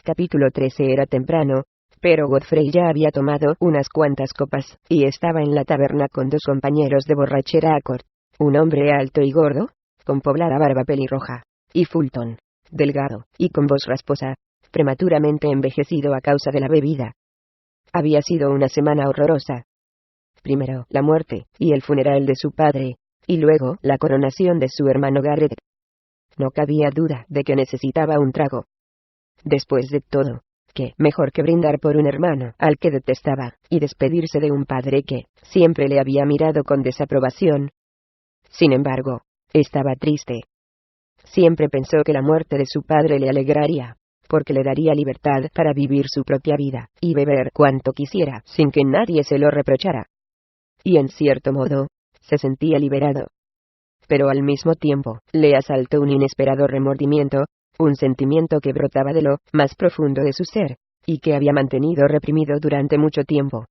Capítulo 13. Era temprano, pero Godfrey ya había tomado unas cuantas copas, y estaba en la taberna con dos compañeros de borrachera: Accord, un hombre alto y gordo, con poblada barba pelirroja, y Fulton, delgado, y con voz rasposa, prematuramente envejecido a causa de la bebida. Había sido una semana horrorosa. Primero, la muerte, y el funeral de su padre, y luego, la coronación de su hermano Garrett. No cabía duda de que necesitaba un trago. Después de todo, ¿qué mejor que brindar por un hermano al que detestaba, y despedirse de un padre que siempre le había mirado con desaprobación? Sin embargo, estaba triste. Siempre pensó que la muerte de su padre le alegraría, porque le daría libertad para vivir su propia vida, y beber cuanto quisiera, sin que nadie se lo reprochara. Y en cierto modo, se sentía liberado. Pero al mismo tiempo, le asaltó un inesperado remordimiento, un sentimiento que brotaba de lo más profundo de su ser, y que había mantenido reprimido durante mucho tiempo.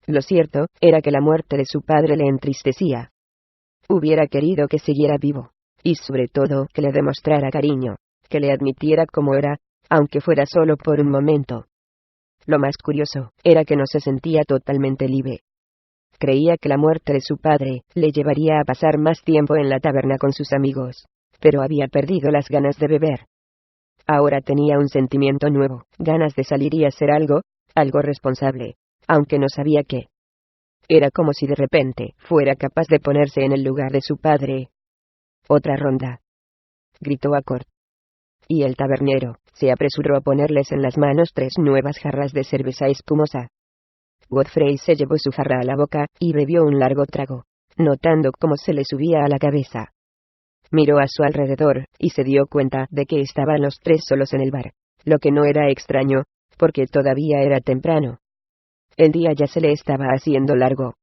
Lo cierto era que la muerte de su padre le entristecía. Hubiera querido que siguiera vivo, y sobre todo que le demostrara cariño, que le admitiera como era, aunque fuera solo por un momento. Lo más curioso era que no se sentía totalmente libre. Creía que la muerte de su padre le llevaría a pasar más tiempo en la taberna con sus amigos, pero había perdido las ganas de beber. Ahora tenía un sentimiento nuevo, ganas de salir y hacer algo responsable, aunque no sabía qué. Era como si de repente fuera capaz de ponerse en el lugar de su padre. «Otra ronda», gritó Accord. Y el tabernero se apresuró a ponerles en las manos 3 nuevas jarras de cerveza espumosa. Godfrey se llevó su jarra a la boca y bebió un largo trago, notando cómo se le subía a la cabeza. Miró a su alrededor, y se dio cuenta de que estaban los 3 solos en el bar, lo que no era extraño, porque todavía era temprano. El día ya se le estaba haciendo largo.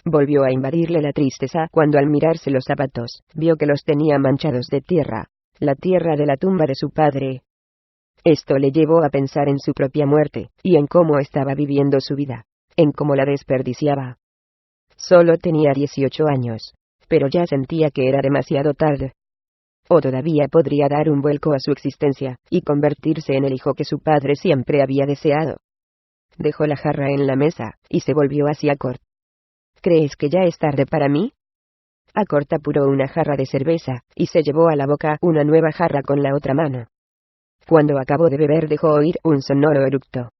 Volvió a invadirle la tristeza cuando al mirarse los zapatos, vio que los tenía manchados de tierra, la tierra de la tumba de su padre. Esto le llevó a pensar en su propia muerte, y en cómo estaba viviendo su vida, en cómo la desperdiciaba. Solo tenía 18 años, pero ya sentía que era demasiado tarde. O todavía podría dar un vuelco a su existencia, y convertirse en el hijo que su padre siempre había deseado. Dejó la jarra en la mesa, y se volvió hacia Accord. «¿Crees que ya es tarde para mí?» Accord apuró una jarra de cerveza, y se llevó a la boca una nueva jarra con la otra mano. Cuando acabó de beber dejó oír un sonoro eructo.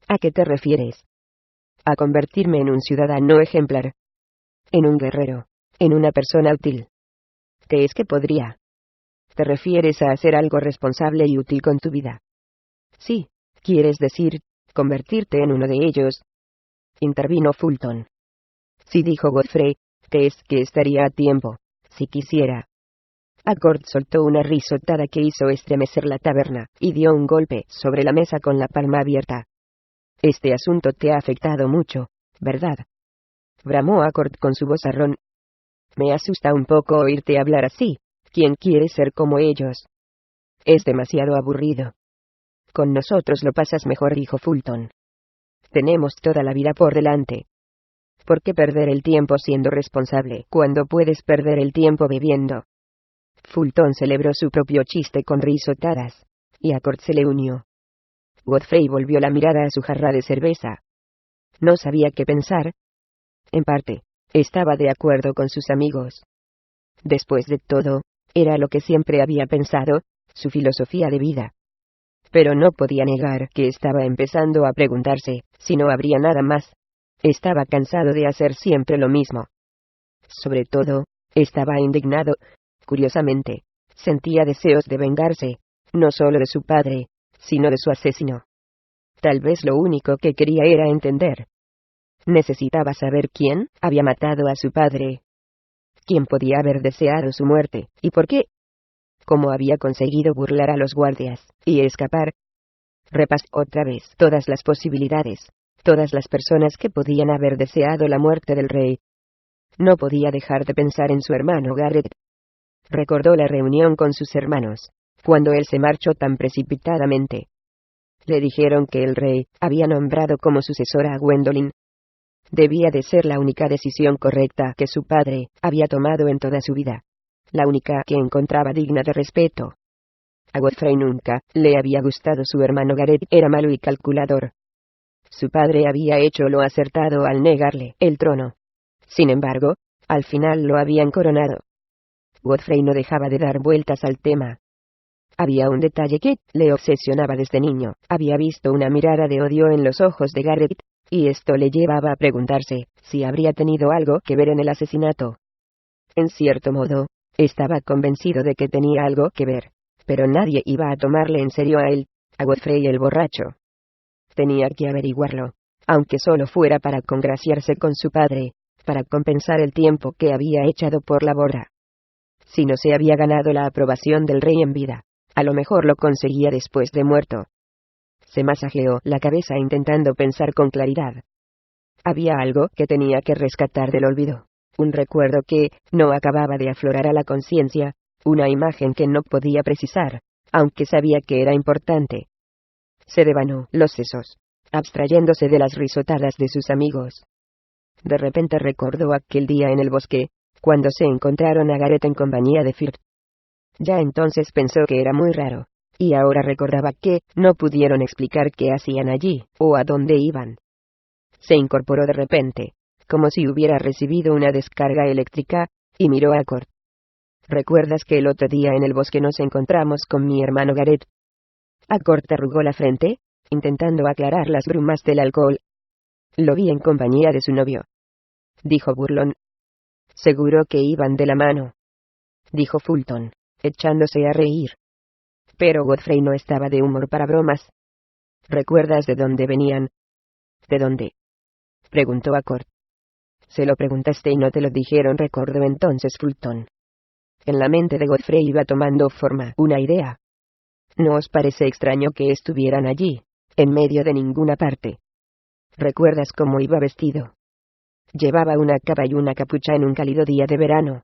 «¿A qué te refieres?» «A convertirme en un ciudadano ejemplar. En un guerrero. En una persona útil». «¿Crees que podría?» «¿Te refieres a hacer algo responsable y útil con tu vida?» «Sí, ¿quieres decir, convertirte en uno de ellos?» intervino Fulton. «Sí», dijo Godfrey, «es que estaría a tiempo, si quisiera». Accord soltó una risotada que hizo estremecer la taberna, y dio un golpe sobre la mesa con la palma abierta. «Este asunto te ha afectado mucho, ¿verdad?», bramó Accord con su vozarrón. «Me asusta un poco oírte hablar así. ¿Quién quiere ser como ellos? Es demasiado aburrido». «Con nosotros lo pasas mejor», dijo Fulton. «Tenemos toda la vida por delante. ¿Por qué perder el tiempo siendo responsable cuando puedes perder el tiempo bebiendo?» Fulton celebró su propio chiste con risotadas, y Accord se le unió. Godfrey volvió la mirada a su jarra de cerveza. No sabía qué pensar. En parte, estaba de acuerdo con sus amigos. Después de todo, era lo que siempre había pensado, su filosofía de vida. Pero no podía negar que estaba empezando a preguntarse si no habría nada más. Estaba cansado de hacer siempre lo mismo. Sobre todo, estaba indignado. Curiosamente, sentía deseos de vengarse, no solo de su padre, sino de su asesino. Tal vez lo único que quería era entender. Necesitaba saber quién había matado a su padre. ¿Quién podía haber deseado su muerte, y por qué? ¿Cómo había conseguido burlar a los guardias y escapar? Repasó otra vez todas las posibilidades, todas las personas que podían haber deseado la muerte del rey. No podía dejar de pensar en su hermano Garrett. Recordó la reunión con sus hermanos, cuando él se marchó tan precipitadamente. Le dijeron que el rey había nombrado como sucesora a Gwendolyn. Debía de ser la única decisión correcta que su padre había tomado en toda su vida, la única que encontraba digna de respeto. A Godfrey nunca le había gustado su hermano Gareth, era malo y calculador. Su padre había hecho lo acertado al negarle el trono. Sin embargo, al final lo habían coronado. Godfrey no dejaba de dar vueltas al tema. Había un detalle que le obsesionaba desde niño. Había visto una mirada de odio en los ojos de Gareth, y esto le llevaba a preguntarse si habría tenido algo que ver en el asesinato. En cierto modo, estaba convencido de que tenía algo que ver, pero nadie iba a tomarle en serio a él, a Godfrey el borracho. Tenía que averiguarlo, aunque solo fuera para congraciarse con su padre, para compensar el tiempo que había echado por la boda. Si no se había ganado la aprobación del rey en vida, a lo mejor lo conseguía después de muerto. Se masajeó la cabeza intentando pensar con claridad. Había algo que tenía que rescatar del olvido, un recuerdo que no acababa de aflorar a la conciencia, una imagen que no podía precisar, aunque sabía que era importante. Se devanó los sesos, abstrayéndose de las risotadas de sus amigos. De repente recordó aquel día en el bosque, cuando se encontraron a Gareth en compañía de Firth. Ya entonces pensó que era muy raro, y ahora recordaba que no pudieron explicar qué hacían allí, o a dónde iban. Se incorporó de repente, como si hubiera recibido una descarga eléctrica, y miró a Cort. ¿Recuerdas que el otro día en el bosque nos encontramos con mi hermano Gareth? Cort arrugó la frente, intentando aclarar las brumas del alcohol. Lo vi en compañía de su novio, dijo burlón. Seguro que iban de la mano, dijo Fulton, echándose a reír. Pero Godfrey no estaba de humor para bromas. ¿Recuerdas de dónde venían? ¿De dónde?, preguntó Cort. Se lo preguntaste y no te lo dijeron, recordó entonces Fulton. En la mente de Godfrey iba tomando forma una idea. ¿No os parece extraño que estuvieran allí, en medio de ninguna parte? ¿Recuerdas cómo iba vestido? Llevaba una capa y una capucha en un cálido día de verano.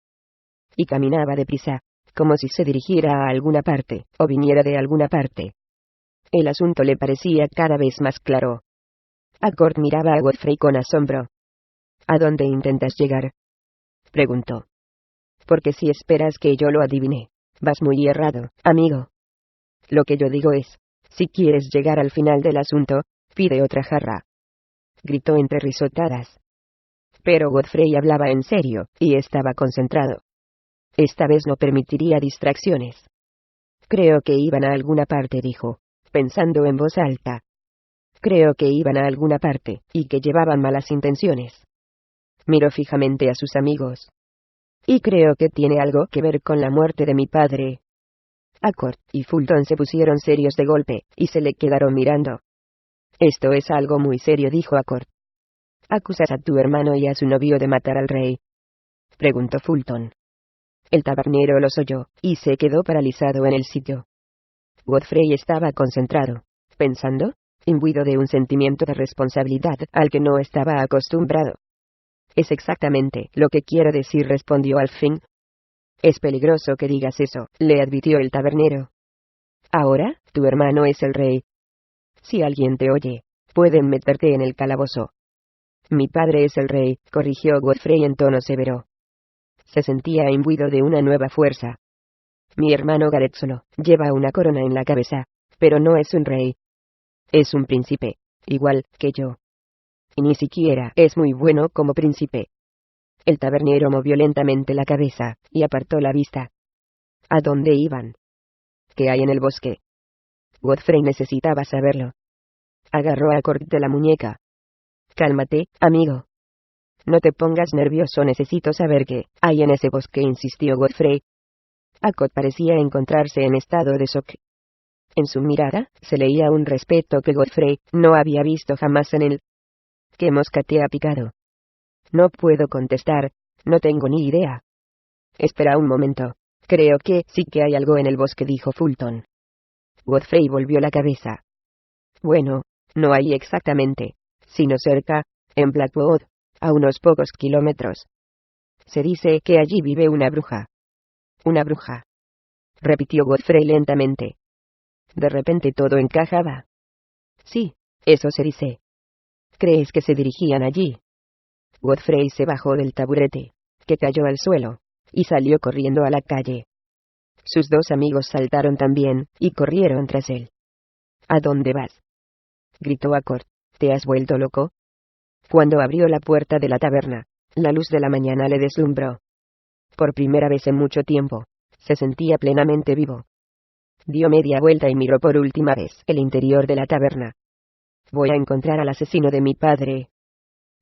Y caminaba deprisa, como si se dirigiera a alguna parte, o viniera de alguna parte. El asunto le parecía cada vez más claro. Cort miraba a Godfrey con asombro. ¿A dónde intentas llegar?, preguntó. Porque si esperas que yo lo adivine, vas muy errado, amigo. Lo que yo digo es, si quieres llegar al final del asunto, pide otra jarra, gritó entre risotadas. Pero Godfrey hablaba en serio, y estaba concentrado. Esta vez no permitiría distracciones. Creo que iban a alguna parte, dijo, pensando en voz alta. Creo que iban a alguna parte, y que llevaban malas intenciones. Miró fijamente a sus amigos. Y creo que tiene algo que ver con la muerte de mi padre. Cort y Fulton se pusieron serios de golpe, y se le quedaron mirando. Esto es algo muy serio, dijo Cort. ¿Acusas a tu hermano y a su novio de matar al rey?, preguntó Fulton. El tabernero los oyó, y se quedó paralizado en el sitio. Godfrey estaba concentrado, pensando, imbuido de un sentimiento de responsabilidad al que no estaba acostumbrado. Es exactamente lo que quiero decir, respondió al fin. Es peligroso que digas eso, le advirtió el tabernero. Ahora, tu hermano es el rey. Si alguien te oye, pueden meterte en el calabozo. Mi padre es el rey, corrigió Godfrey en tono severo. Se sentía imbuido de una nueva fuerza. Mi hermano Gareth solo lleva una corona en la cabeza, pero no es un rey. Es un príncipe, igual que yo. Y ni siquiera es muy bueno como príncipe. El tabernero movió lentamente la cabeza, y apartó la vista. ¿A dónde iban? ¿Qué hay en el bosque? Godfrey necesitaba saberlo. Agarró a Cort de la muñeca. Cálmate, amigo. No te pongas nervioso, necesito saber qué hay en ese bosque, insistió Godfrey. Cort parecía encontrarse en estado de shock. En su mirada se leía un respeto que Godfrey no había visto jamás en él. ¿Qué mosca te ha picado? No puedo contestar, no tengo ni idea. Espera un momento. Creo que sí que hay algo en el bosque, dijo Fulton. Godfrey volvió la cabeza. Bueno, no hay exactamente, sino cerca, en Blackwood, a unos pocos kilómetros. Se dice que allí vive una bruja. ¿Una bruja?, repitió Godfrey lentamente. De repente todo encajaba. Sí, eso se dice. ¿Crees que se dirigían allí? Godfrey se bajó del taburete, que cayó al suelo, y salió corriendo a la calle. Sus dos amigos saltaron también, y corrieron tras él. ¿A dónde vas?, gritó Accord. ¿Te has vuelto loco? Cuando abrió la puerta de la taberna, la luz de la mañana le deslumbró. Por primera vez en mucho tiempo, se sentía plenamente vivo. Dio media vuelta y miró por última vez el interior de la taberna. Voy a encontrar al asesino de mi padre.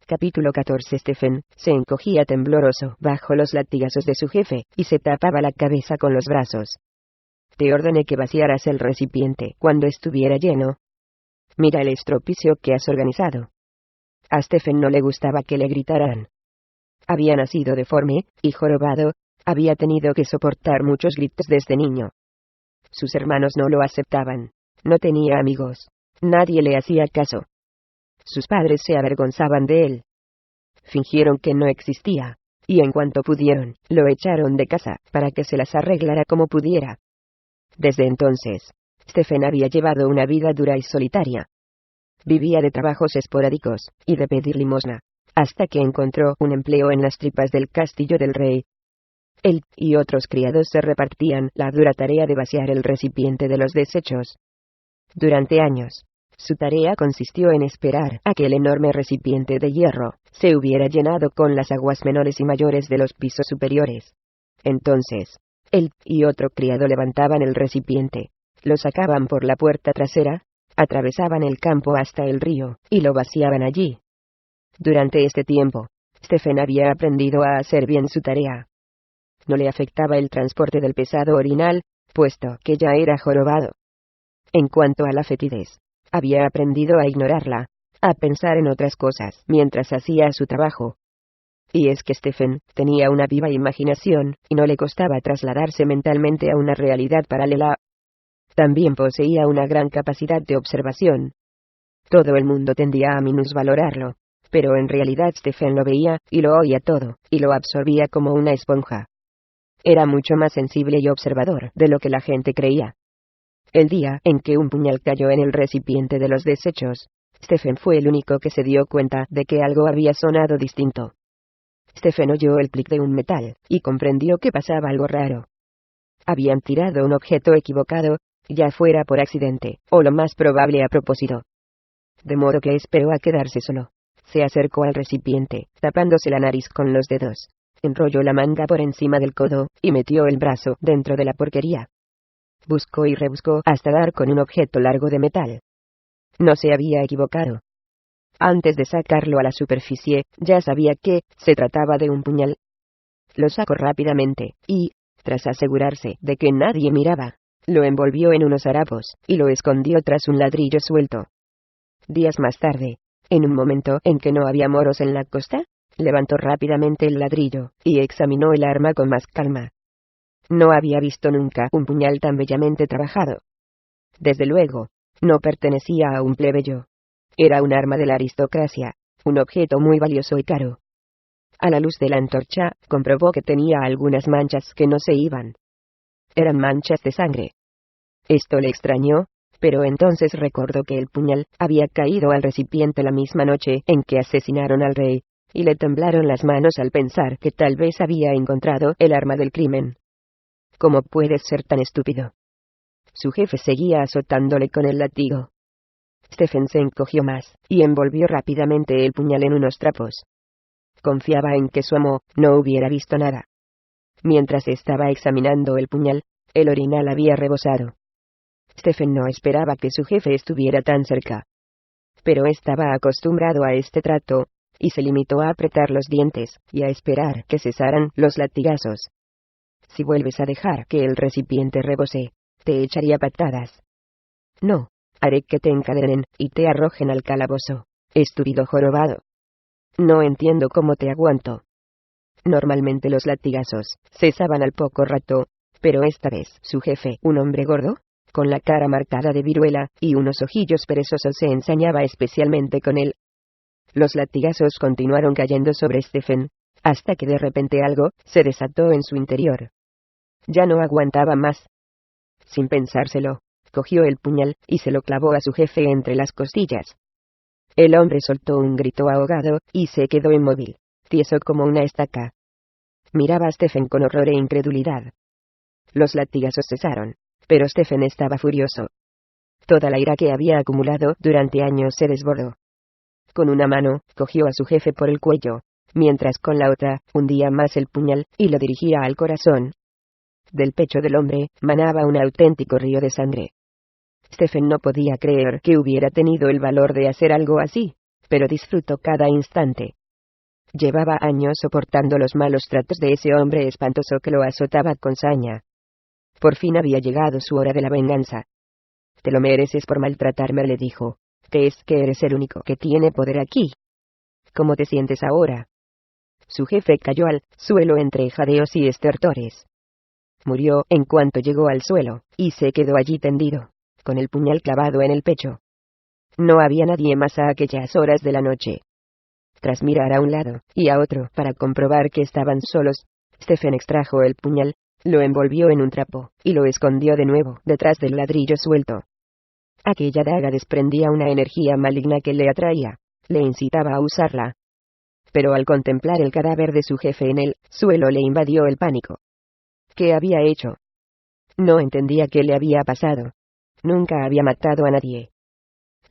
Capítulo 14. Stephen se encogía tembloroso bajo los latigazos de su jefe, y se tapaba la cabeza con los brazos. Te ordené que vaciaras el recipiente cuando estuviera lleno. Mira el estropicio que has organizado. A Stephen no le gustaba que le gritaran. Había nacido deforme y jorobado, había tenido que soportar muchos gritos desde niño. Sus hermanos no lo aceptaban, no tenía amigos, nadie le hacía caso. Sus padres se avergonzaban de él. Fingieron que no existía, y en cuanto pudieron, lo echaron de casa para que se las arreglara como pudiera. Desde entonces, Stephen había llevado una vida dura y solitaria. Vivía de trabajos esporádicos, y de pedir limosna, hasta que encontró un empleo en las tripas del castillo del rey. Él y otros criados se repartían la dura tarea de vaciar el recipiente de los desechos. Durante años, su tarea consistió en esperar a que el enorme recipiente de hierro se hubiera llenado con las aguas menores y mayores de los pisos superiores. Entonces, él y otro criado levantaban el recipiente, lo sacaban por la puerta trasera, atravesaban el campo hasta el río, y lo vaciaban allí. Durante este tiempo, Stephen había aprendido a hacer bien su tarea. No le afectaba el transporte del pesado orinal, puesto que ya era jorobado. En cuanto a la fetidez, había aprendido a ignorarla, a pensar en otras cosas mientras hacía su trabajo. Y es que Stephen tenía una viva imaginación, y no le costaba trasladarse mentalmente a una realidad paralela. También poseía una gran capacidad de observación. Todo el mundo tendía a minusvalorarlo, pero en realidad Stephen lo veía, y lo oía todo, y lo absorbía como una esponja. Era mucho más sensible y observador de lo que la gente creía. El día en que un puñal cayó en el recipiente de los desechos, Stephen fue el único que se dio cuenta de que algo había sonado distinto. Stephen oyó el clic de un metal, y comprendió que pasaba algo raro. Habían tirado un objeto equivocado, ya fuera por accidente, o lo más probable a propósito. De modo que esperó a quedarse solo. Se acercó al recipiente, tapándose la nariz con los dedos. Enrolló la manga por encima del codo, y metió el brazo dentro de la porquería. Buscó y rebuscó hasta dar con un objeto largo de metal. No se había equivocado. Antes de sacarlo a la superficie, ya sabía que se trataba de un puñal. Lo sacó rápidamente, y, tras asegurarse de que nadie miraba, lo envolvió en unos harapos, y lo escondió tras un ladrillo suelto. Días más tarde, en un momento en que no había moros en la costa, levantó rápidamente el ladrillo, y examinó el arma con más calma. No había visto nunca un puñal tan bellamente trabajado. Desde luego, no pertenecía a un plebeyo. Era un arma de la aristocracia, un objeto muy valioso y caro. A la luz de la antorcha, comprobó que tenía algunas manchas que no se iban. Eran manchas de sangre. Esto le extrañó, pero entonces recordó que el puñal había caído al recipiente la misma noche en que asesinaron al rey, y le temblaron las manos al pensar que tal vez había encontrado el arma del crimen. ¿Cómo puedes ser tan estúpido? Su jefe seguía azotándole con el látigo. Stephen se encogió más, y envolvió rápidamente el puñal en unos trapos. Confiaba en que su amo no hubiera visto nada. Mientras estaba examinando el puñal, el orinal había rebosado. Stephen no esperaba que su jefe estuviera tan cerca. Pero estaba acostumbrado a este trato, y se limitó a apretar los dientes, y a esperar que cesaran los latigazos. Si vuelves a dejar que el recipiente rebose, te echaría patadas. No, haré que te encadenen y te arrojen al calabozo, estúpido jorobado. No entiendo cómo te aguanto. Normalmente los latigazos cesaban al poco rato, pero esta vez su jefe, un hombre gordo, con la cara marcada de viruela y unos ojillos perezosos, se ensañaba especialmente con él. Los latigazos continuaron cayendo sobre Stephen, hasta que de repente algo se desató en su interior. Ya no aguantaba más. Sin pensárselo, cogió el puñal y se lo clavó a su jefe entre las costillas. El hombre soltó un grito ahogado y se quedó inmóvil, tieso como una estaca. Miraba a Stephen con horror e incredulidad. Los latigazos cesaron, pero Stephen estaba furioso. Toda la ira que había acumulado durante años se desbordó. Con una mano, cogió a su jefe por el cuello, mientras con la otra, hundía más el puñal, y lo dirigía al corazón. Del pecho del hombre, manaba un auténtico río de sangre. Stephen no podía creer que hubiera tenido el valor de hacer algo así, pero disfrutó cada instante. Llevaba años soportando los malos tratos de ese hombre espantoso que lo azotaba con saña. Por fin había llegado su hora de la venganza. «Te lo mereces por maltratarme», le dijo. «¿Crees que eres el único que tiene poder aquí? ¿Cómo te sientes ahora?» Su jefe cayó al suelo entre jadeos y estertores. Murió en cuanto llegó al suelo, y se quedó allí tendido, con el puñal clavado en el pecho. No había nadie más a aquellas horas de la noche. Tras mirar a un lado y a otro para comprobar que estaban solos, Stephen extrajo el puñal, lo envolvió en un trapo, y lo escondió de nuevo detrás del ladrillo suelto. Aquella daga desprendía una energía maligna que le atraía, le incitaba a usarla. Pero al contemplar el cadáver de su jefe en el suelo le invadió el pánico. ¿Qué había hecho? No entendía qué le había pasado. Nunca había matado a nadie.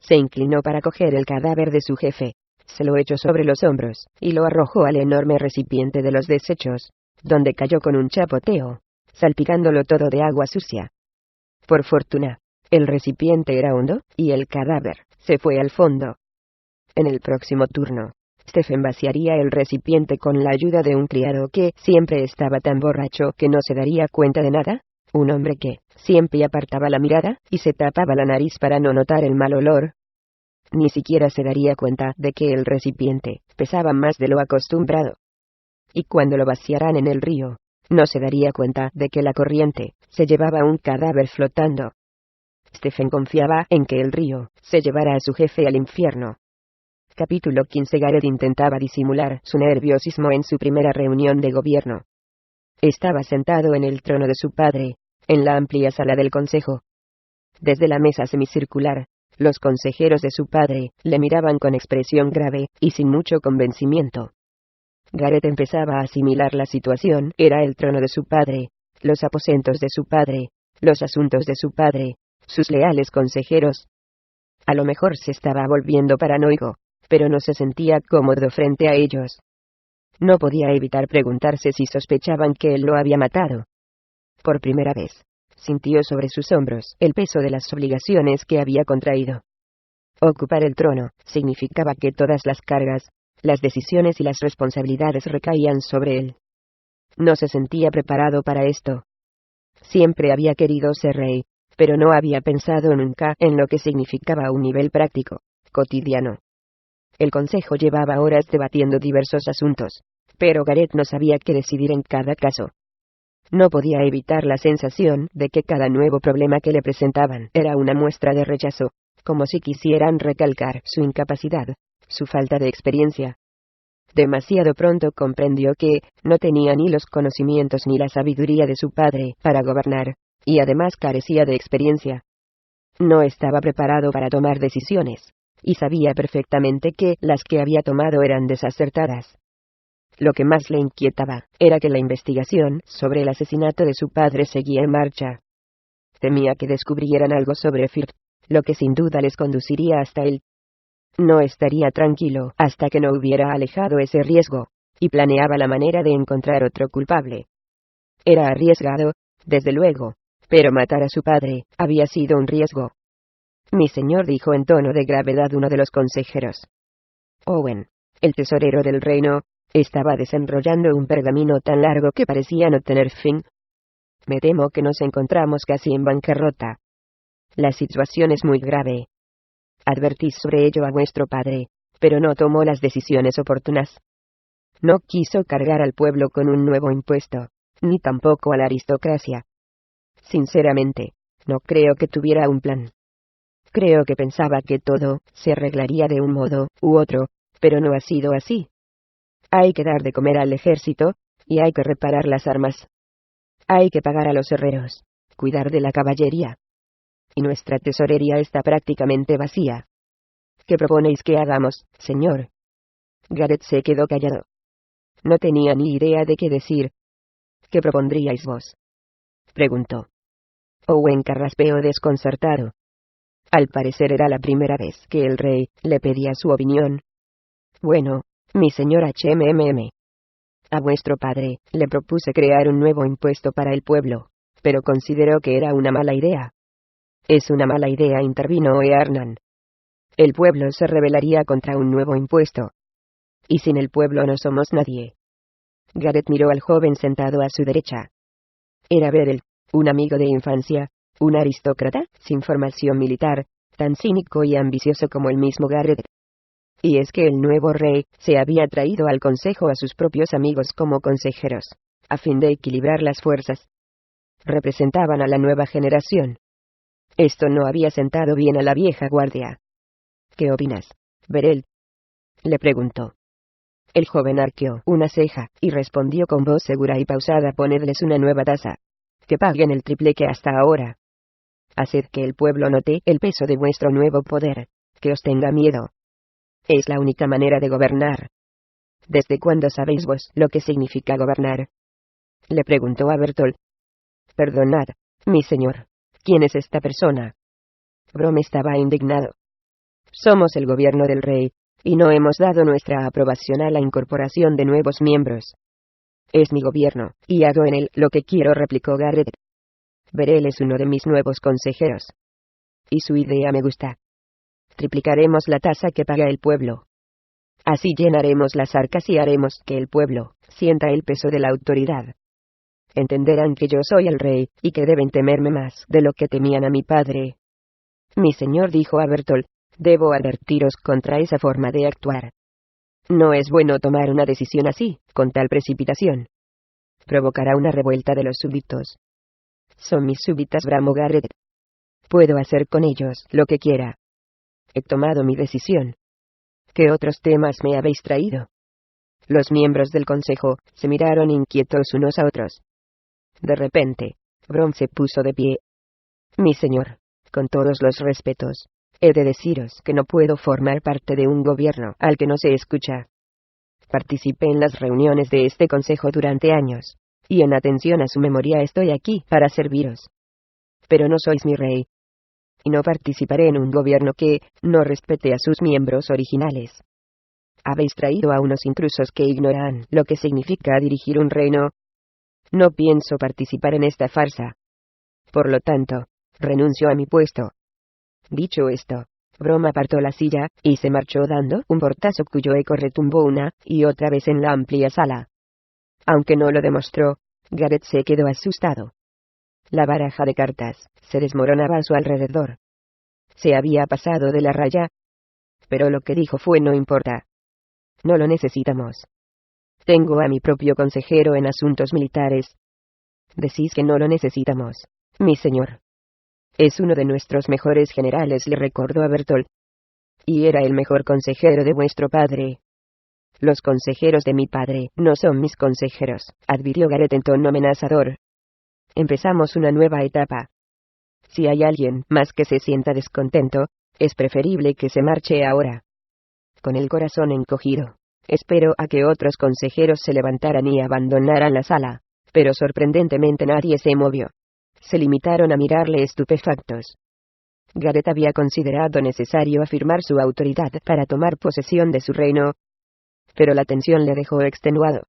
Se inclinó para coger el cadáver de su jefe, se lo echó sobre los hombros, y lo arrojó al enorme recipiente de los desechos, donde cayó con un chapoteo, salpicándolo todo de agua sucia. Por fortuna, el recipiente era hondo, y el cadáver se fue al fondo. En el próximo turno, Stephen vaciaría el recipiente con la ayuda de un criado que siempre estaba tan borracho que no se daría cuenta de nada, un hombre que siempre apartaba la mirada y se tapaba la nariz para no notar el mal olor. Ni siquiera se daría cuenta de que el recipiente pesaba más de lo acostumbrado. Y cuando lo vaciaran en el río, no se daría cuenta de que la corriente se llevaba un cadáver flotando. Stephen confiaba en que el río se llevara a su jefe al infierno. Capítulo 15. Gareth intentaba disimular su nerviosismo en su primera reunión de gobierno. Estaba sentado en el trono de su padre, en la amplia sala del consejo. Desde la mesa semicircular, los consejeros de su padre le miraban con expresión grave y sin mucho convencimiento. Gareth empezaba a asimilar la situación. Era el trono de su padre, los aposentos de su padre, los asuntos de su padre, sus leales consejeros. A lo mejor se estaba volviendo paranoico, pero no se sentía cómodo frente a ellos. No podía evitar preguntarse si sospechaban que él lo había matado. Por primera vez, sintió sobre sus hombros el peso de las obligaciones que había contraído. Ocupar el trono significaba que todas las cargas, las decisiones y las responsabilidades recaían sobre él. No se sentía preparado para esto. Siempre había querido ser rey, pero no había pensado nunca en lo que significaba a un nivel práctico, cotidiano. El consejo llevaba horas debatiendo diversos asuntos, pero Gareth no sabía qué decidir en cada caso. No podía evitar la sensación de que cada nuevo problema que le presentaban era una muestra de rechazo, como si quisieran recalcar su incapacidad, su falta de experiencia. Demasiado pronto comprendió que no tenía ni los conocimientos ni la sabiduría de su padre para gobernar, y además carecía de experiencia. No estaba preparado para tomar decisiones, y sabía perfectamente que las que había tomado eran desacertadas. Lo que más le inquietaba era que la investigación sobre el asesinato de su padre seguía en marcha. Temía que descubrieran algo sobre Firth, lo que sin duda les conduciría hasta él. No estaría tranquilo hasta que no hubiera alejado ese riesgo, y planeaba la manera de encontrar otro culpable. Era arriesgado, desde luego, pero matar a su padre había sido un riesgo. «Mi señor», dijo en tono de gravedad uno de los consejeros. Owen, el tesorero del reino, estaba desenrollando un pergamino tan largo que parecía no tener fin. «Me temo que nos encontramos casi en bancarrota. La situación es muy grave. Advertí sobre ello a vuestro padre, pero no tomó las decisiones oportunas. No quiso cargar al pueblo con un nuevo impuesto, ni tampoco a la aristocracia. Sinceramente, no creo que tuviera un plan. Creo que pensaba que todo se arreglaría de un modo u otro, pero no ha sido así. Hay que dar de comer al ejército, y hay que reparar las armas. Hay que pagar a los herreros, cuidar de la caballería. Y nuestra tesorería está prácticamente vacía. ¿Qué proponéis que hagamos, señor?» Gareth se quedó callado. No tenía ni idea de qué decir. «¿Qué propondríais vos?» preguntó. Owen carraspeó desconcertado. Al parecer era la primera vez que el rey le pedía su opinión. Bueno, mi señor HMM. A vuestro padre le propuse crear un nuevo impuesto para el pueblo, pero consideró que era una mala idea. Es una mala idea, intervino Earnan. El pueblo se rebelaría contra un nuevo impuesto. Y sin el pueblo no somos nadie. Gareth miró al joven sentado a su derecha. Era Beryl, un amigo de infancia, un aristócrata, sin formación militar, tan cínico y ambicioso como el mismo Gareth. Y es que el nuevo rey se había traído al consejo a sus propios amigos como consejeros, a fin de equilibrar las fuerzas. Representaban a la nueva generación. Esto no había sentado bien a la vieja guardia. ¿Qué opinas, Beryl?, le preguntó. El joven arqueó una ceja y respondió con voz segura y pausada: ponedles una nueva tasa. Que paguen el triple que hasta ahora. Haced que el pueblo note el peso de vuestro nuevo poder, que os tenga miedo. Es la única manera de gobernar. ¿Desde cuándo sabéis vos lo que significa gobernar?, le preguntó a Bertolt. Perdonad, mi señor, ¿quién es esta persona? Brom estaba indignado. Somos el gobierno del rey, y no hemos dado nuestra aprobación a la incorporación de nuevos miembros. Es mi gobierno, y hago en él lo que quiero, replicó Gareth. Beryl es uno de mis nuevos consejeros. Y su idea me gusta. Triplicaremos la tasa que paga el pueblo. Así llenaremos las arcas y haremos que el pueblo sienta el peso de la autoridad. Entenderán que yo soy el rey, y que deben temerme más de lo que temían a mi padre. Mi señor, dijo a Bertolt, debo advertiros contra esa forma de actuar. No es bueno tomar una decisión así, con tal precipitación. Provocará una revuelta de los súbditos. Son mis súbditas, bramó Gareth. Puedo hacer con ellos lo que quiera. He tomado mi decisión. ¿Qué otros temas me habéis traído? Los miembros del consejo se miraron inquietos unos a otros. De repente, Brom se puso de pie. Mi señor, con todos los respetos, he de deciros que no puedo formar parte de un gobierno al que no se escucha. Participé en las reuniones de este consejo durante años, y en atención a su memoria estoy aquí para serviros. Pero no sois mi rey. Y no participaré en un gobierno que no respete a sus miembros originales. Habéis traído a unos intrusos que ignoran lo que significa dirigir un reino. No pienso participar en esta farsa. Por lo tanto, renuncio a mi puesto. Dicho esto, Brom apartó la silla y se marchó dando un portazo cuyo eco retumbó una y otra vez en la amplia sala. Aunque no lo demostró, Gareth se quedó asustado. La baraja de cartas se desmoronaba a su alrededor. Se había pasado de la raya. Pero lo que dijo fue: no importa. No lo necesitamos. Tengo a mi propio consejero en asuntos militares. Decís que no lo necesitamos, mi señor. Es uno de nuestros mejores generales, le recordó a Bertolt. Y era el mejor consejero de vuestro padre. Los consejeros de mi padre no son mis consejeros, advirtió Gareth en tono amenazador. Empezamos una nueva etapa. Si hay alguien más que se sienta descontento, es preferible que se marche ahora. Con el corazón encogido, espero a que otros consejeros se levantaran y abandonaran la sala, pero sorprendentemente nadie se movió. Se limitaron a mirarle estupefactos. Gareth había considerado necesario afirmar su autoridad para tomar posesión de su reino, pero la tensión le dejó extenuado.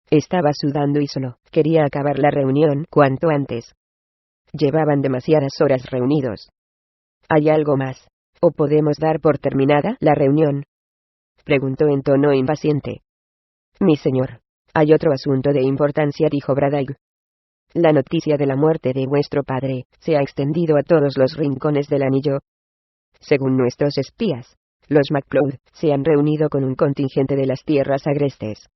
Estaba sudando y solo quería acabar la reunión cuanto antes. Llevaban demasiadas horas reunidos. ¿Hay algo más? ¿O podemos dar por terminada la reunión?, preguntó en tono impaciente. Mi señor, hay otro asunto de importancia, dijo Braddock. La noticia de la muerte de vuestro padre se ha extendido a todos los rincones del anillo. Según nuestros espías, los MacLeod se han reunido con un contingente de las tierras agrestes.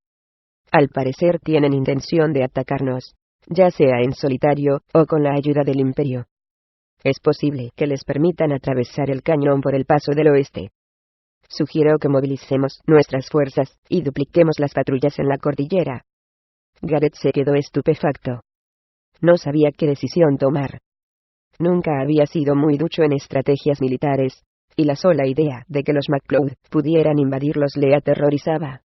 Al parecer tienen intención de atacarnos, ya sea en solitario o con la ayuda del Imperio. Es posible que les permitan atravesar el cañón por el paso del oeste. Sugiero que movilicemos nuestras fuerzas y dupliquemos las patrullas en la cordillera. Gareth se quedó estupefacto. No sabía qué decisión tomar. Nunca había sido muy ducho en estrategias militares, y la sola idea de que los MacLeod pudieran invadirlos le aterrorizaba.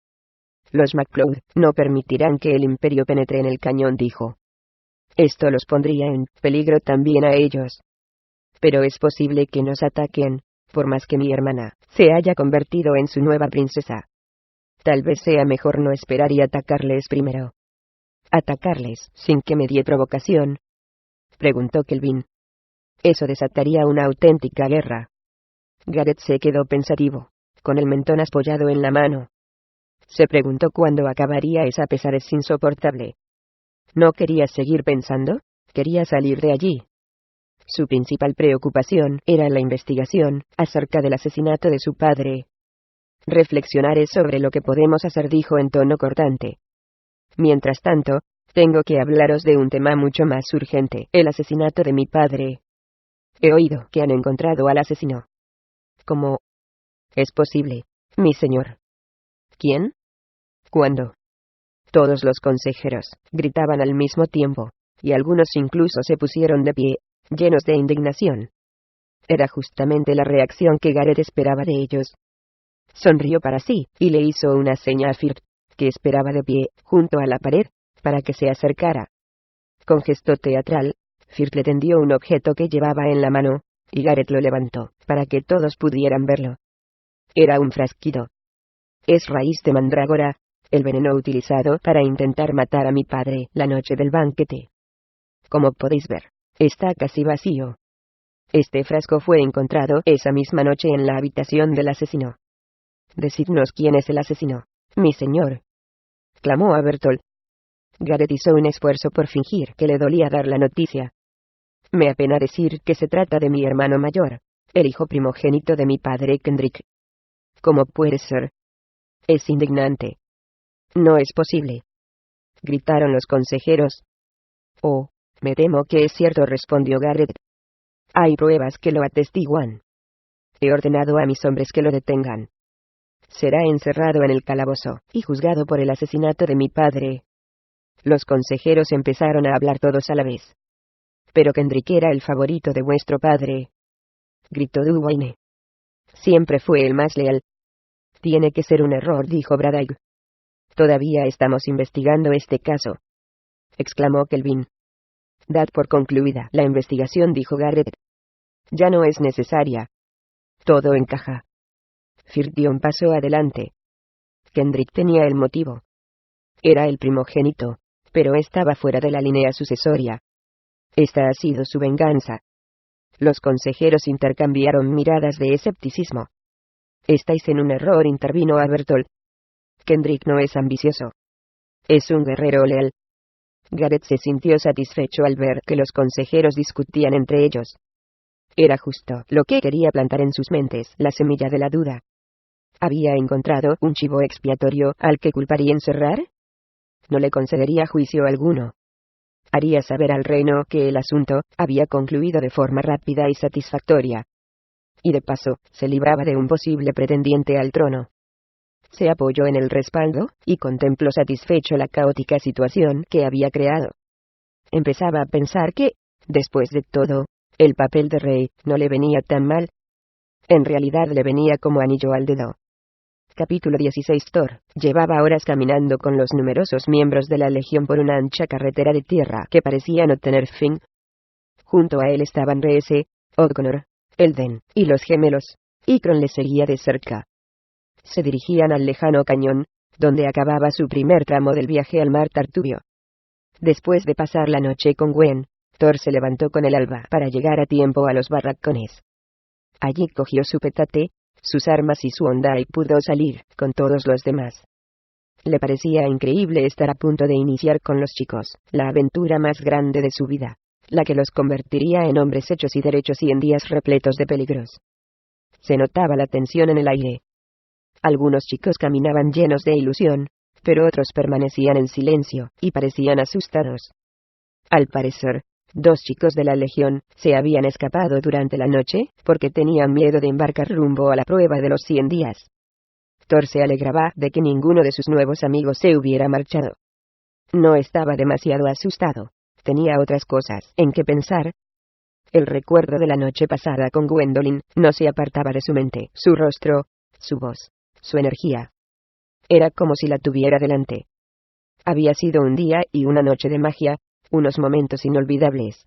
Los MacLeod no permitirán que el Imperio penetre en el cañón, dijo. Esto los pondría en peligro también a ellos. Pero es posible que nos ataquen, por más que mi hermana se haya convertido en su nueva princesa. Tal vez sea mejor no esperar y atacarles primero. ¿Atacarles sin que me dé provocación?, preguntó Kelvin. Eso desataría una auténtica guerra. Gareth se quedó pensativo, con el mentón apoyado en la mano. Se preguntó cuándo acabaría esa pesadez insoportable. No quería seguir pensando, quería salir de allí. Su principal preocupación era la investigación acerca del asesinato de su padre. Reflexionaré sobre lo que podemos hacer, dijo en tono cortante. Mientras tanto, tengo que hablaros de un tema mucho más urgente, el asesinato de mi padre. He oído que han encontrado al asesino. ¿Cómo es posible, mi señor? ¿Quién? ¿Cuándo? Todos los consejeros gritaban al mismo tiempo, y algunos incluso se pusieron de pie, llenos de indignación. Era justamente la reacción que Gareth esperaba de ellos. Sonrió para sí, y le hizo una seña a Firth, que esperaba de pie, junto a la pared, para que se acercara. Con gesto teatral, Firth le tendió un objeto que llevaba en la mano, y Gareth lo levantó, para que todos pudieran verlo. Era un frasquito. Es raíz de mandrágora, el veneno utilizado para intentar matar a mi padre la noche del banquete. Como podéis ver, está casi vacío. Este frasco fue encontrado esa misma noche en la habitación del asesino. Decidnos quién es el asesino, mi señor, clamó a Bertolt. Gareth hizo un esfuerzo por fingir que le dolía dar la noticia. Me apena decir que se trata de mi hermano mayor, el hijo primogénito de mi padre Kendrick. ¿Cómo puede ser? Es indignante. No es posible, gritaron los consejeros. Oh, me temo que es cierto, respondió Gareth. Hay pruebas que lo atestiguan. He ordenado a mis hombres que lo detengan. Será encerrado en el calabozo y juzgado por el asesinato de mi padre. Los consejeros empezaron a hablar todos a la vez. Pero Kendrick era el favorito de vuestro padre, gritó Duboine. Siempre fue el más leal. Tiene que ser un error, dijo Braddock. Todavía estamos investigando este caso, exclamó Kelvin. Dad por concluida la investigación, dijo Gareth. Ya no es necesaria. Todo encaja. Firth dio un paso adelante. Kendrick tenía el motivo. Era el primogénito, pero estaba fuera de la línea sucesoria. Esta ha sido su venganza. Los consejeros intercambiaron miradas de escepticismo. Estáis en un error, intervino Bertolt. Kendrick no es ambicioso. Es un guerrero leal. Gareth se sintió satisfecho al ver que los consejeros discutían entre ellos. Era justo lo que quería plantar en sus mentes, la semilla de la duda. ¿Había encontrado un chivo expiatorio al que culpar y encerrar? No le concedería juicio alguno. Haría saber al reino que el asunto había concluido de forma rápida y satisfactoria. Y de paso, se libraba de un posible pretendiente al trono. Se apoyó en el respaldo, y contempló satisfecho la caótica situación que había creado. Empezaba a pensar que, después de todo, el papel de rey no le venía tan mal. En realidad le venía como anillo al dedo. Capítulo 16. Thor llevaba horas caminando con los numerosos miembros de la legión por una ancha carretera de tierra que parecía no tener fin. Junto a él estaban Reese, Odgonor, Elden, y los gemelos. Ikron le seguía de cerca. Se dirigían al lejano cañón, donde acababa su primer tramo del viaje al mar Tartubio. Después de pasar la noche con Gwen, Thor se levantó con el alba para llegar a tiempo a los barracones. Allí cogió su petate, sus armas y su honda y pudo salir con todos los demás. Le parecía increíble estar a punto de iniciar con los chicos la aventura más grande de su vida, la que los convertiría en hombres hechos y derechos y en días repletos de peligros. Se notaba la tensión en el aire. Algunos chicos caminaban llenos de ilusión, pero otros permanecían en silencio, y parecían asustados. Al parecer, 2 chicos de la legión se habían escapado durante la noche, porque tenían miedo de embarcar rumbo a la prueba de los 100 días. Thor se alegraba de que ninguno de sus nuevos amigos se hubiera marchado. No estaba demasiado asustado, tenía otras cosas en que pensar. El recuerdo de la noche pasada con Gwendolyn no se apartaba de su mente, su rostro, su voz, su energía. Era como si la tuviera delante. Había sido un día y una noche de magia, unos momentos inolvidables.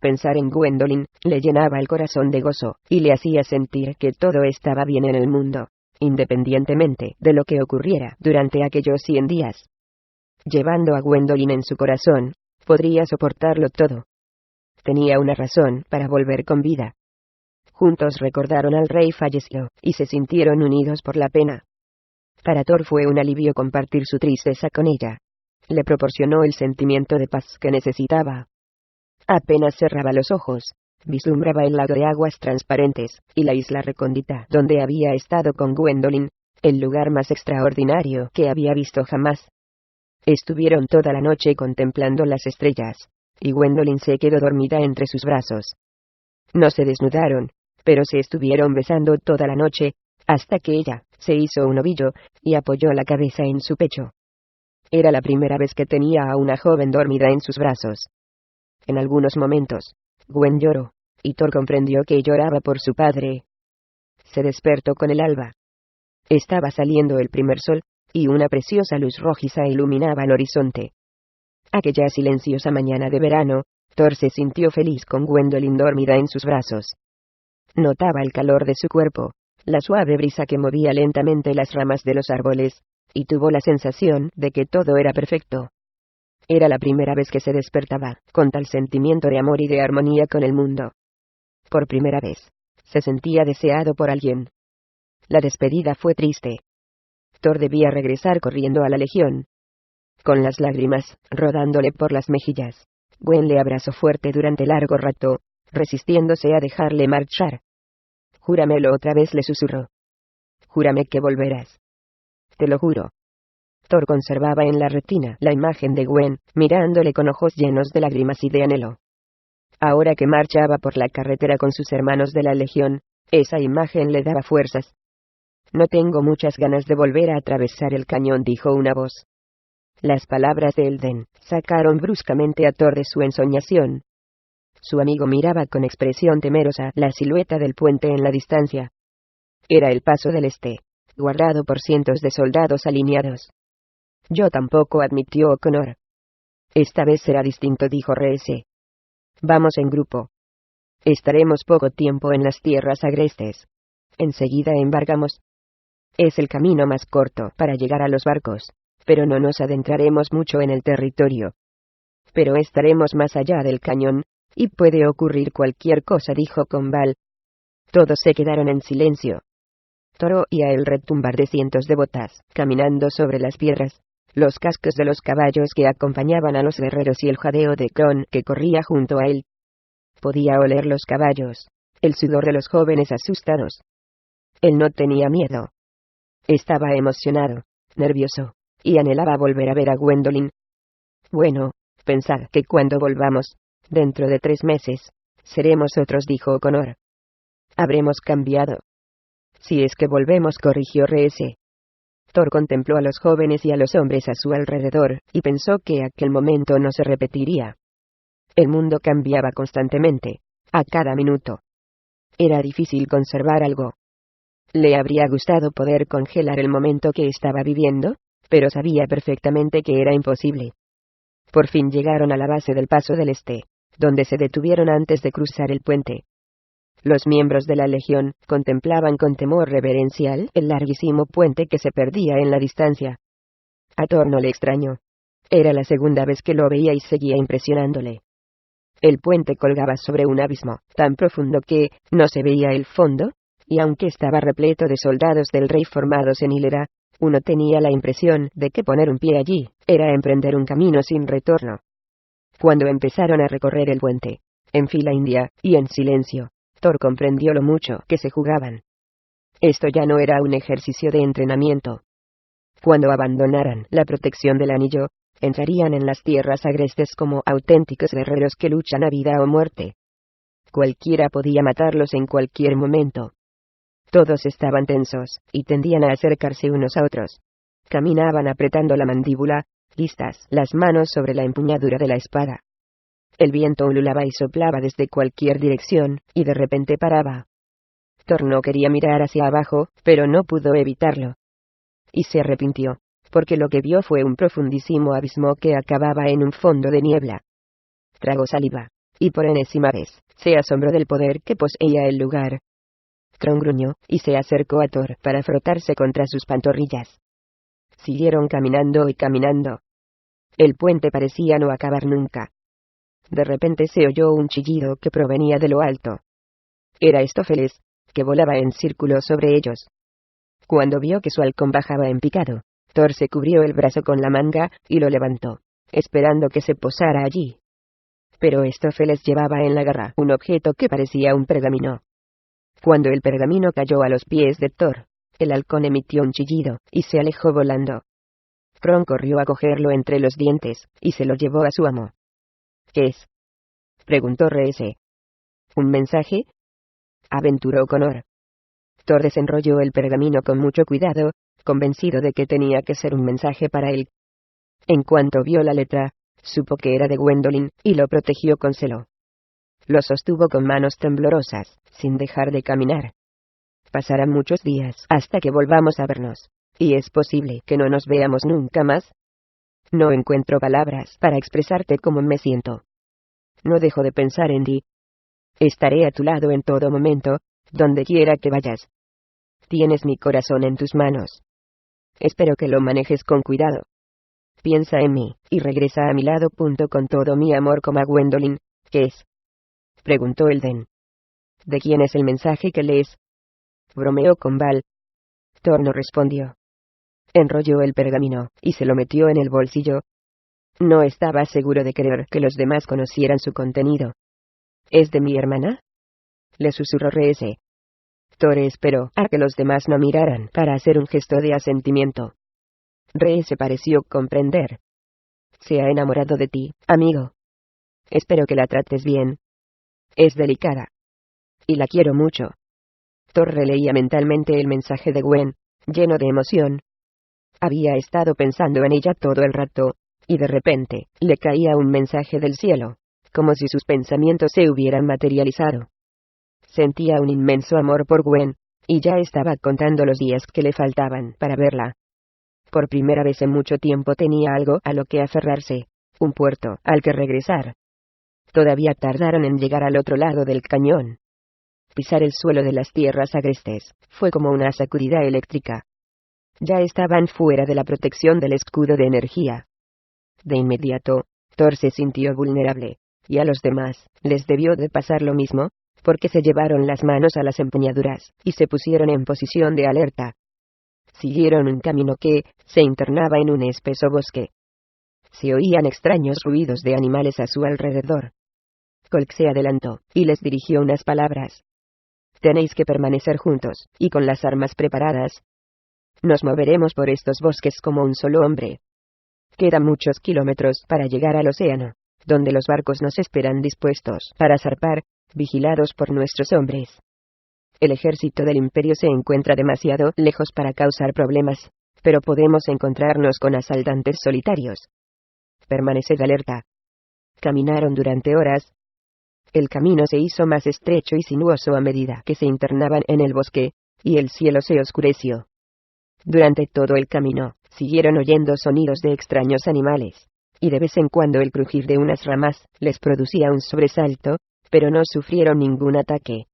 Pensar en Gwendolyn le llenaba el corazón de gozo, y le hacía sentir que todo estaba bien en el mundo, independientemente de lo que ocurriera durante aquellos 100 días. Llevando a Gwendolyn en su corazón, podría soportarlo todo. Tenía una razón para volver con vida. Juntos recordaron al rey fallecido, y se sintieron unidos por la pena. Para Thor fue un alivio compartir su tristeza con ella. Le proporcionó el sentimiento de paz que necesitaba. Apenas cerraba los ojos, vislumbraba el lago de aguas transparentes, y la isla recóndita donde había estado con Gwendolyn, el lugar más extraordinario que había visto jamás. Estuvieron toda la noche contemplando las estrellas, y Gwendolyn se quedó dormida entre sus brazos. No se desnudaron, pero se estuvieron besando toda la noche, hasta que ella se hizo un ovillo, y apoyó la cabeza en su pecho. Era la primera vez que tenía a una joven dormida en sus brazos. En algunos momentos, Gwen lloró, y Thor comprendió que lloraba por su padre. Se despertó con el alba. Estaba saliendo el primer sol, y una preciosa luz rojiza iluminaba el horizonte. Aquella silenciosa mañana de verano, Thor se sintió feliz con Gwendolyn dormida en sus brazos. Notaba el calor de su cuerpo, la suave brisa que movía lentamente las ramas de los árboles, y tuvo la sensación de que todo era perfecto. Era la primera vez que se despertaba, con tal sentimiento de amor y de armonía con el mundo. Por primera vez, se sentía deseado por alguien. La despedida fue triste. Thor debía regresar corriendo a la Legión. Con las lágrimas rodándole por las mejillas, Gwen le abrazó fuerte durante largo rato, resistiéndose a dejarle marchar. «Júramelo otra vez», le susurró. «Júrame que volverás». «Te lo juro». Thor conservaba en la retina la imagen de Gwen, mirándole con ojos llenos de lágrimas y de anhelo. Ahora que marchaba por la carretera con sus hermanos de la Legión, esa imagen le daba fuerzas. «No tengo muchas ganas de volver a atravesar el cañón», dijo una voz. Las palabras de Elden sacaron bruscamente a Thor de su ensoñación. Su amigo miraba con expresión temerosa la silueta del puente en la distancia. Era el paso del este, guardado por cientos de soldados alineados. «Yo tampoco», admitió O'Connor. «Esta vez será distinto», dijo Reese. «Vamos en grupo. Estaremos poco tiempo en las tierras agrestes. Enseguida embarcamos. Es el camino más corto para llegar a los barcos, pero no nos adentraremos mucho en el territorio. Pero estaremos más allá del cañón, y puede ocurrir cualquier cosa», dijo Combal. Todos se quedaron en silencio. Thor oía el retumbar de cientos de botas, caminando sobre las piedras, los cascos de los caballos que acompañaban a los guerreros y el jadeo de Kron que corría junto a él. Podía oler los caballos, el sudor de los jóvenes asustados. Él no tenía miedo. Estaba emocionado, nervioso, y anhelaba volver a ver a Gwendolyn. «Bueno, pensad que cuando volvamos, dentro de 3 meses, seremos otros», dijo O'Connor. «Habremos cambiado». «Si es que volvemos», corrigió Reese. Thor contempló a los jóvenes y a los hombres a su alrededor, y pensó que aquel momento no se repetiría. El mundo cambiaba constantemente, a cada minuto. Era difícil conservar algo. Le habría gustado poder congelar el momento que estaba viviendo, pero sabía perfectamente que era imposible. Por fin llegaron a la base del Paso del Este, donde se detuvieron antes de cruzar el puente. Los miembros de la Legión contemplaban con temor reverencial el larguísimo puente que se perdía en la distancia. A Thor no le extrañó. Era la segunda vez que lo veía y seguía impresionándole. El puente colgaba sobre un abismo tan profundo que no se veía el fondo, y aunque estaba repleto de soldados del rey formados en hilera, uno tenía la impresión de que poner un pie allí era emprender un camino sin retorno. Cuando empezaron a recorrer el puente, en fila india y en silencio, Thor comprendió lo mucho que se jugaban. Esto ya no era un ejercicio de entrenamiento. Cuando abandonaran la protección del anillo, entrarían en las tierras agrestes como auténticos guerreros que luchan a vida o muerte. Cualquiera podía matarlos en cualquier momento. Todos estaban tensos, y tendían a acercarse unos a otros. Caminaban apretando la mandíbula, listas las manos sobre la empuñadura de la espada. El viento ululaba y soplaba desde cualquier dirección, y de repente paraba. Thor no quería mirar hacia abajo, pero no pudo evitarlo. Y se arrepintió, porque lo que vio fue un profundísimo abismo que acababa en un fondo de niebla, Tragó saliva, y por enésima vez, se asombró del poder que poseía el lugar. Kron gruñó, y se acercó a Thor para frotarse contra sus pantorrillas. Siguieron caminando y caminando. El puente parecía no acabar nunca. De repente se oyó un chillido que provenía de lo alto. Era Stófeles, que volaba en círculo sobre ellos. Cuando vio que su halcón bajaba en picado, Thor se cubrió el brazo con la manga, y lo levantó, esperando que se posara allí. Pero Stófeles llevaba en la garra un objeto que parecía un pergamino. Cuando el pergamino cayó a los pies de Thor, el halcón emitió un chillido, y se alejó volando. Kron corrió a cogerlo entre los dientes, y se lo llevó a su amo. ¿Qué es?, preguntó Reese. ¿Un mensaje?, aventuró Conor. Thor desenrolló el pergamino con mucho cuidado, convencido de que tenía que ser un mensaje para él. En cuanto vio la letra, supo que era de Gwendolyn, y lo protegió con celo. Lo sostuvo con manos temblorosas, sin dejar de caminar. Pasarán muchos días hasta que volvamos a vernos, y es posible que no nos veamos nunca más. No encuentro palabras para expresarte cómo me siento. No dejo de pensar en ti. Estaré a tu lado en todo momento, donde quiera que vayas. Tienes mi corazón en tus manos. Espero que lo manejes con cuidado. Piensa en mí, y regresa a mi lado. Con todo mi amor. Como a Gwendolyn. ¿Qué es?, preguntó Elden. ¿De quién es el mensaje que lees?, bromeó con Val. Thor no respondió. Enrolló el pergamino, y se lo metió en el bolsillo. No estaba seguro de querer que los demás conocieran su contenido. ¿Es de mi hermana?, le susurró Reese. Thor esperó a que los demás no miraran para hacer un gesto de asentimiento. Reese pareció comprender. Se ha enamorado de ti, amigo. Espero que la trates bien. Es delicada. Y la quiero mucho. Thor releía mentalmente el mensaje de Gwen, lleno de emoción. Había estado pensando en ella todo el rato, y de repente, le caía un mensaje del cielo, como si sus pensamientos se hubieran materializado. Sentía un inmenso amor por Gwen, y ya estaba contando los días que le faltaban para verla. Por primera vez en mucho tiempo tenía algo a lo que aferrarse, un puerto al que regresar. Todavía tardaron en llegar al otro lado del cañón. Pisar el suelo de las tierras agrestes fue como una sacudida eléctrica. Ya estaban fuera de la protección del escudo de energía. De inmediato, Thor se sintió vulnerable, y a los demás les debió de pasar lo mismo, porque se llevaron las manos a las empuñaduras, y se pusieron en posición de alerta. Siguieron un camino que se internaba en un espeso bosque. Se oían extraños ruidos de animales a su alrededor. Colk se adelantó, y les dirigió unas palabras. Tenéis que permanecer juntos, y con las armas preparadas. Nos moveremos por estos bosques como un solo hombre. Quedan muchos kilómetros para llegar al océano, donde los barcos nos esperan dispuestos para zarpar, vigilados por nuestros hombres. El ejército del Imperio se encuentra demasiado lejos para causar problemas, pero podemos encontrarnos con asaltantes solitarios. Permaneced alerta. Caminaron durante horas. El camino se hizo más estrecho y sinuoso a medida que se internaban en el bosque, y el cielo se oscureció. Durante todo el camino, siguieron oyendo sonidos de extraños animales, y de vez en cuando el crujir de unas ramas les producía un sobresalto, pero no sufrieron ningún ataque.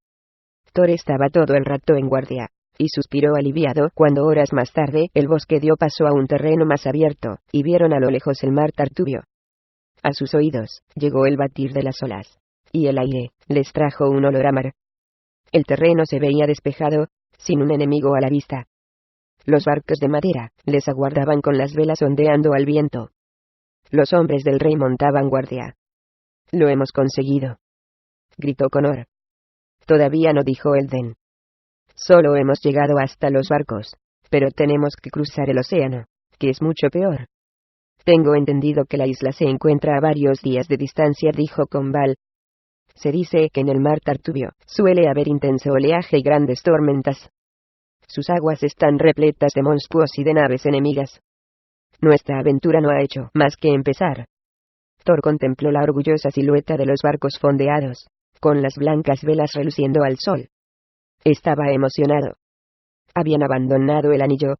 Thor estaba todo el rato en guardia, y suspiró aliviado cuando horas más tarde el bosque dio paso a un terreno más abierto, y vieron a lo lejos el mar Tartubio. A sus oídos llegó el batir de las olas, y el aire les trajo un olor a mar. El terreno se veía despejado, sin un enemigo a la vista. Los barcos de madera les aguardaban con las velas ondeando al viento. Los hombres del rey montaban guardia. «Lo hemos conseguido», gritó Conor. «Todavía no», dijo Elden. «Solo hemos llegado hasta los barcos, pero tenemos que cruzar el océano, que es mucho peor». «Tengo entendido que la isla se encuentra a varios días de distancia», dijo Conval. «Se dice que en el mar Tartubio suele haber intenso oleaje y grandes tormentas. Sus aguas están repletas de monstruos y de naves enemigas. Nuestra aventura no ha hecho más que empezar». Thor contempló la orgullosa silueta de los barcos fondeados, con las blancas velas reluciendo al sol. Estaba emocionado. Habían abandonado el anillo.